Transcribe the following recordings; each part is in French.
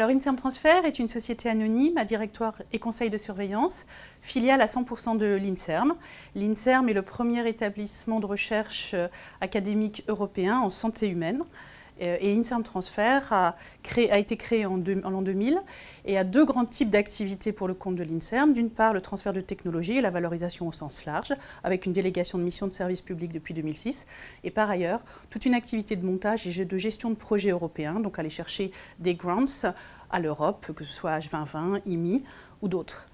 Alors, Inserm Transfer est une société anonyme à directoire et conseil de surveillance, filiale à 100% de l'Inserm. L'Inserm est le premier établissement de recherche académique européen en santé humaine. Et Inserm Transfer a été créé en l'an 2000 et a deux grands types d'activités pour le compte de l'Inserm. D'une part, le transfert de technologie et la valorisation au sens large, avec une délégation de mission de service public depuis 2006. Et par ailleurs, toute une activité de montage et de gestion de projets européens, donc aller chercher des grants à l'Europe, que ce soit H2020, IMI ou d'autres.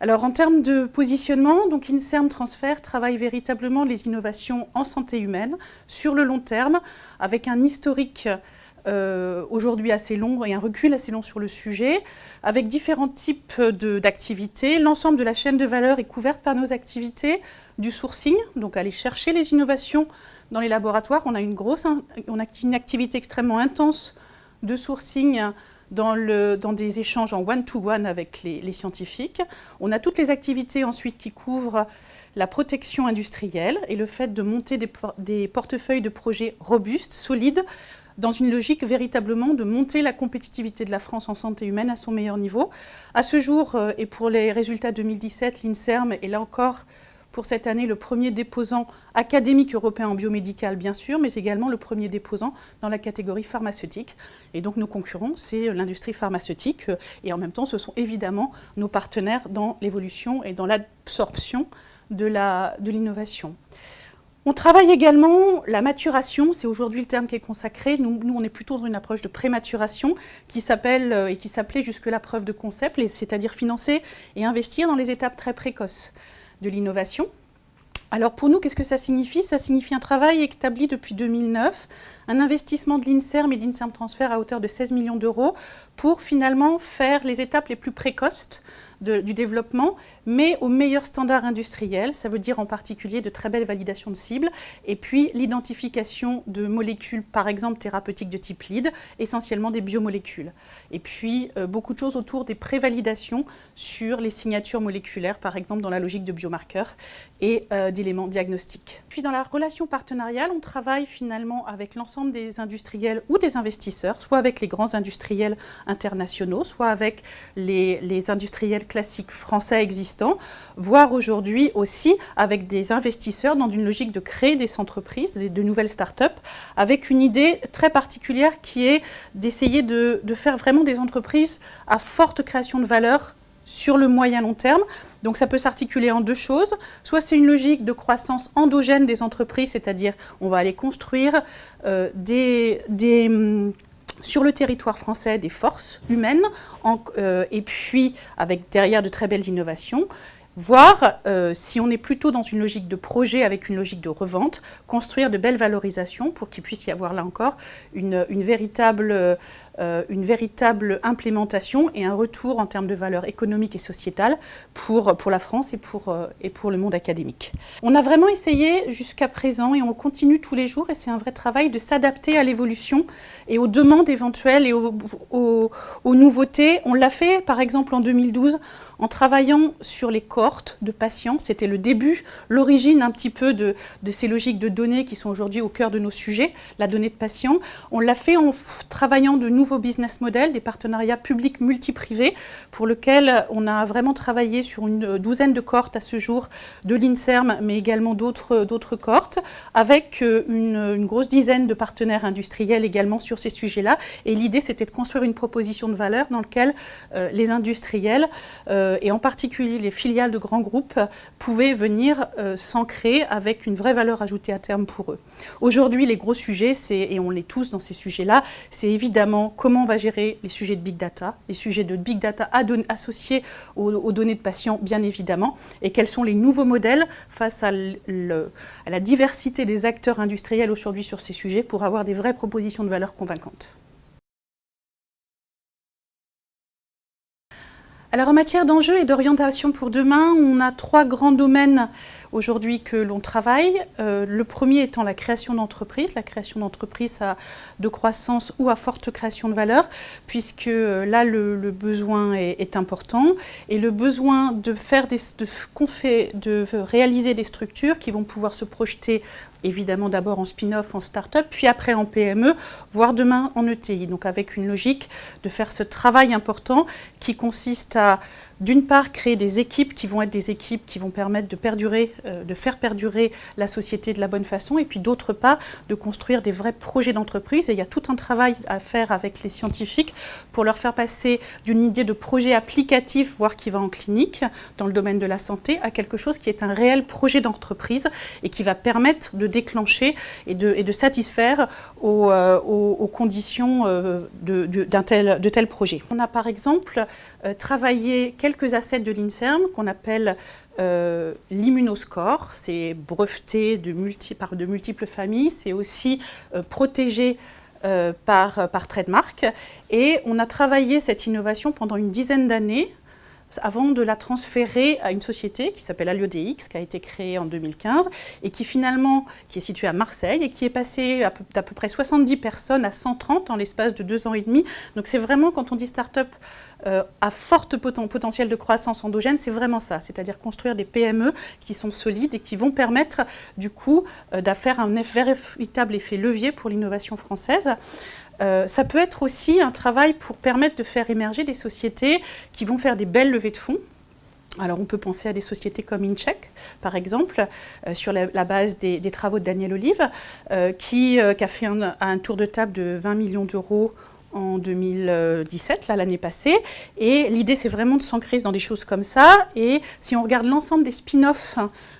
Alors en termes de positionnement, donc Inserm Transfer travaille véritablement les innovations en santé humaine sur le long terme, avec un historique aujourd'hui assez long et un recul assez long sur le sujet, avec différents types d'activités. L'ensemble de la chaîne de valeur est couverte par nos activités, du sourcing, donc aller chercher les innovations dans les laboratoires. On a une activité extrêmement intense de sourcing dans des échanges en one-to-one avec les scientifiques. On a toutes les activités ensuite qui couvrent la protection industrielle et le fait de monter des portefeuilles de projets robustes, solides, dans une logique véritablement de monter la compétitivité de la France en santé humaine à son meilleur niveau. À ce jour, et pour les résultats 2017, l'Inserm est là encore pour cette année le premier déposant académique européen en biomédical, bien sûr, mais également le premier déposant dans la catégorie pharmaceutique. Et donc nos concurrents, c'est l'industrie pharmaceutique, et en même temps, ce sont évidemment nos partenaires dans l'évolution et dans l'absorption de l'innovation. On travaille également la maturation, c'est aujourd'hui le terme qui est consacré. Nous, on est plutôt dans une approche de prématuration qui s'appelle et qui s'appelait jusque-là preuve de concept, c'est-à-dire financer et investir dans les étapes très précoces de l'innovation. Alors pour nous, qu'est-ce que ça signifie? Ça signifie un travail établi depuis 2009, un investissement de l'Inserm et d'Inserm Transfer à hauteur de 16 millions d'euros pour finalement faire les étapes les plus précoces du développement, mais au meilleur standard industriel. Ça veut dire en particulier de très belles validations de cibles et puis l'identification de molécules, par exemple thérapeutiques de type lead, essentiellement des biomolécules. Et puis beaucoup de choses autour des prévalidations sur les signatures moléculaires, par exemple dans la logique de biomarqueurs et d'éléments diagnostiques. Puis dans la relation partenariale, on travaille finalement avec l'ensemble des industriels ou des investisseurs, soit avec les grands industriels internationaux, soit avec les industriels classiques français existants, voire aujourd'hui aussi avec des investisseurs dans une logique de créer des entreprises, de nouvelles start-up, avec une idée très particulière qui est d'essayer de faire vraiment des entreprises à forte création de valeur sur le moyen long terme. Donc ça peut s'articuler en deux choses. Soit c'est une logique de croissance endogène des entreprises, c'est-à-dire on va aller construire sur le territoire français des forces humaines, et puis avec derrière de très belles innovations, voire, si on est plutôt dans une logique de projet avec une logique de revente, construire de belles valorisations pour qu'il puisse y avoir là encore une véritable implémentation et un retour en termes de valeur économique et sociétale pour la France et pour le monde académique. On a vraiment essayé jusqu'à présent, et on continue tous les jours, et c'est un vrai travail de s'adapter à l'évolution et aux demandes éventuelles et aux nouveautés. On l'a fait par exemple en 2012 en travaillant sur les cohortes de patients. C'était le début, l'origine un petit peu de ces logiques de données qui sont aujourd'hui au cœur de nos sujets, la donnée de patients. On l'a fait en travaillant de nouveaux business models, des partenariats publics multi-privés, pour lesquels on a vraiment travaillé sur une douzaine de cohortes à ce jour de l'Inserm, mais également d'autres cohortes, avec une grosse dizaine de partenaires industriels également sur ces sujets-là. Et l'idée, c'était de construire une proposition de valeur dans laquelle les industriels, et en particulier les filiales de grands groupes, pouvaient venir s'ancrer avec une vraie valeur ajoutée à terme pour eux. Aujourd'hui, les gros sujets, et on l'est tous dans ces sujets-là, c'est évidemment comment on va gérer les sujets de big data, les sujets de big data associés aux données de patients, bien évidemment, et quels sont les nouveaux modèles face à la diversité des acteurs industriels aujourd'hui sur ces sujets pour avoir des vraies propositions de valeur convaincantes. Alors en matière d'enjeux et d'orientation pour demain, on a 3 grands domaines aujourd'hui que l'on travaille. Le premier étant la création d'entreprises de croissance ou à forte création de valeur, puisque là le besoin est important et le besoin de réaliser des structures qui vont pouvoir se projeter évidemment d'abord en spin-off, en start-up, puis après en PME, voire demain en ETI. Donc avec une logique de faire ce travail important qui consiste à, d'une part, créer des équipes qui vont être des équipes qui vont permettre de faire perdurer la société de la bonne façon, et puis d'autre part, de construire des vrais projets d'entreprise. Et il y a tout un travail à faire avec les scientifiques pour leur faire passer d'une idée de projet applicatif, voire qui va en clinique, dans le domaine de la santé, à quelque chose qui est un réel projet d'entreprise et qui va permettre de déclencher et de satisfaire aux conditions de tels projets. On a par exemple travaillé quelques assets de l'INSERM qu'on appelle l'immunoscore. C'est breveté par de multiples familles, c'est aussi protégé par trademark. Et on a travaillé cette innovation pendant une dizaine d'années avant de la transférer à une société qui s'appelle AlioDX, qui a été créée en 2015 et qui est située à Marseille et qui est passée d'à peu près 70 personnes à 130 en l'espace de 2 ans et demi. Donc c'est vraiment, quand on dit start-up à forte potentiel de croissance endogène, c'est vraiment ça, c'est-à-dire construire des PME qui sont solides et qui vont permettre du coup de faire un véritable effet levier pour l'innovation française. Ça peut être aussi un travail pour permettre de faire émerger des sociétés qui vont faire des belles levées de fonds. Alors on peut penser à des sociétés comme InCheck, par exemple, sur la base des travaux de Daniel Olive, qui a fait un tour de table de 20 millions d'euros en 2017, l'année passée. Et l'idée, c'est vraiment de s'ancrer dans des choses comme ça. Et si on regarde l'ensemble des spin-offs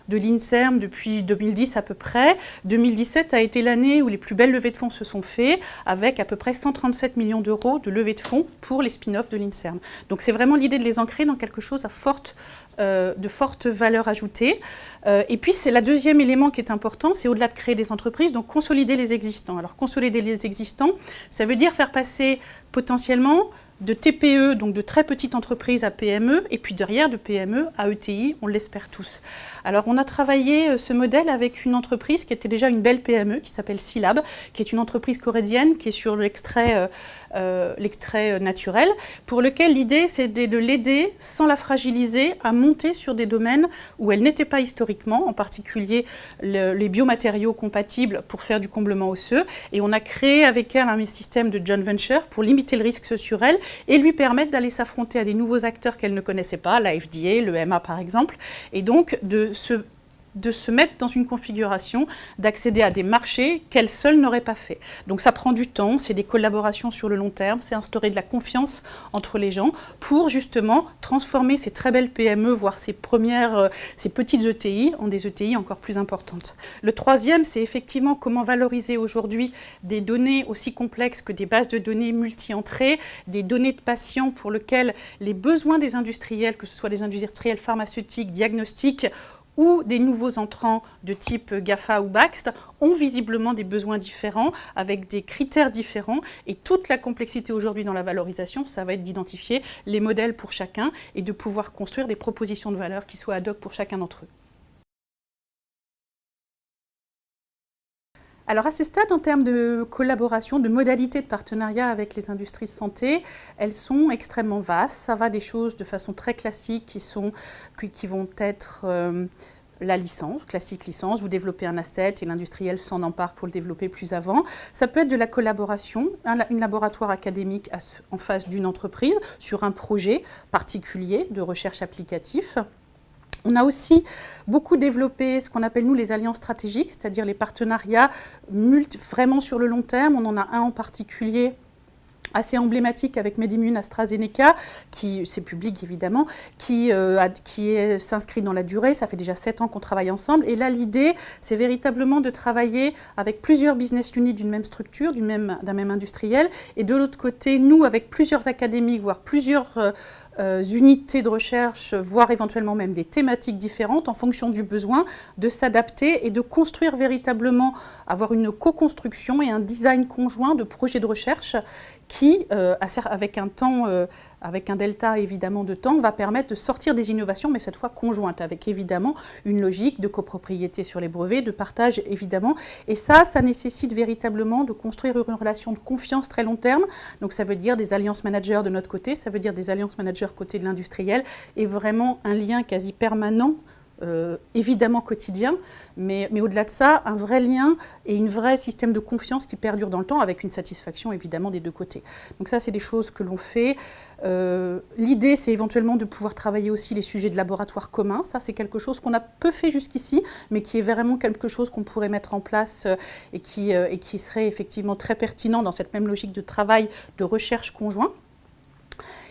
de l'INSERM depuis 2010 à peu près, 2017 a été l'année où les plus belles levées de fonds se sont faites, avec à peu près 137 millions d'euros de levées de fonds pour les spin-offs de l'INSERM. Donc c'est vraiment l'idée de les ancrer dans quelque chose de forte valeur ajoutée. Et puis c'est le deuxième élément qui est important, c'est au-delà de créer des entreprises, donc consolider les existants. Alors consolider les existants, ça veut dire faire passer potentiellement de TPE, donc de très petites entreprises à PME, et puis derrière de PME à ETI, on l'espère tous. Alors on a travaillé ce modèle avec une entreprise qui était déjà une belle PME, qui s'appelle Silab, qui est une entreprise coréenne qui est sur l'extrait naturel, pour lequel l'idée c'est de l'aider, sans la fragiliser, à monter sur des domaines où elle n'était pas historiquement, en particulier les biomatériaux compatibles pour faire du comblement osseux, et on a créé avec elle un système de joint venture pour limiter le risque sur elle et lui permettre d'aller s'affronter à des nouveaux acteurs qu'elle ne connaissait pas, la FDA, le EMA par exemple, et donc de se mettre dans une configuration d'accéder à des marchés qu'elle seule n'aurait pas fait. Donc ça prend du temps, c'est des collaborations sur le long terme, c'est instaurer de la confiance entre les gens pour justement transformer ces très belles PME, voire ces petites ETI, en des ETI encore plus importantes. Le troisième, c'est effectivement comment valoriser aujourd'hui des données aussi complexes que des bases de données multi-entrées, des données de patients pour lesquelles les besoins des industriels, que ce soit des industriels pharmaceutiques, diagnostiques, ou des nouveaux entrants de type GAFA ou Baxt ont visiblement des besoins différents, avec des critères différents. Et toute la complexité aujourd'hui dans la valorisation, ça va être d'identifier les modèles pour chacun et de pouvoir construire des propositions de valeur qui soient ad hoc pour chacun d'entre eux. Alors à ce stade, en termes de collaboration, de modalités de partenariat avec les industries de santé, elles sont extrêmement vastes. Ça va des choses de façon très classique qui vont être la licence, classique licence, vous développez un asset et l'industriel s'en empare pour le développer plus avant. Ça peut être de la collaboration, un laboratoire académique en face d'une entreprise sur un projet particulier de recherche applicatif. On a aussi beaucoup développé ce qu'on appelle, nous, les alliances stratégiques, c'est-à-dire les partenariats vraiment sur le long terme. On en a un en particulier assez emblématique avec MedImmune AstraZeneca, c'est public évidemment, qui s'inscrit dans la durée. Ça fait déjà 7 ans qu'on travaille ensemble. Et là, l'idée, c'est véritablement de travailler avec plusieurs business units d'une même structure, d'un même industriel. Et de l'autre côté, nous, avec plusieurs académiques, voire plusieurs unités de recherche, voire éventuellement même des thématiques différentes en fonction du besoin, de s'adapter et de construire véritablement, avoir une co-construction et un design conjoint de projets de recherche qui, avec un temps avec un delta évidemment de temps, va permettre de sortir des innovations, mais cette fois conjointes, avec évidemment une logique de copropriété sur les brevets, de partage évidemment. Et ça nécessite véritablement de construire une relation de confiance très long terme. Donc ça veut dire des alliances managers de notre côté, ça veut dire des alliances managers côté de l'industriel, et vraiment un lien quasi permanent, évidemment quotidien, mais au-delà de ça, un vrai lien et un vrai système de confiance qui perdure dans le temps, avec une satisfaction évidemment des deux côtés. Donc ça, c'est des choses que l'on fait. L'idée, c'est éventuellement de pouvoir travailler aussi les sujets de laboratoire commun. Ça, c'est quelque chose qu'on a peu fait jusqu'ici, mais qui est vraiment quelque chose qu'on pourrait mettre en place et qui serait effectivement très pertinent dans cette même logique de travail, de recherche conjoint.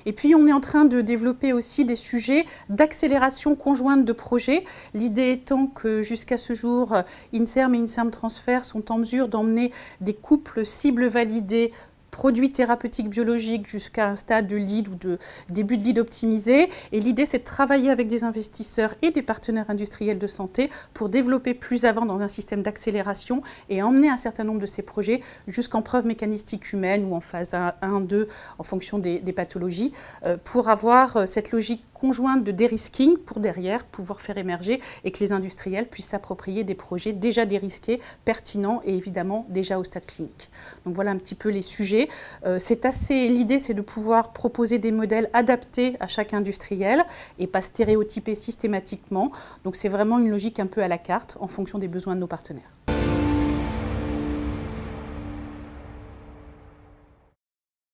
Et puis, on est en train de développer aussi des sujets d'accélération conjointe de projets. L'idée étant que jusqu'à ce jour, INSERM et INSERM Transfer sont en mesure d'emmener des couples cibles validés, produits thérapeutiques biologiques jusqu'à un stade de lead ou de début de lead optimisé. Et l'idée, c'est de travailler avec des investisseurs et des partenaires industriels de santé pour développer plus avant dans un système d'accélération et emmener un certain nombre de ces projets jusqu'en preuve mécanistique humaine ou en phase 1, 2, en fonction des pathologies, pour avoir cette logique conjointe de dérisking pour derrière pouvoir faire émerger et que les industriels puissent s'approprier des projets déjà dérisqués, pertinents et évidemment déjà au stade clinique. Donc voilà un petit peu les sujets. L'idée, c'est de pouvoir proposer des modèles adaptés à chaque industriel et pas stéréotypés systématiquement. Donc c'est vraiment une logique un peu à la carte en fonction des besoins de nos partenaires.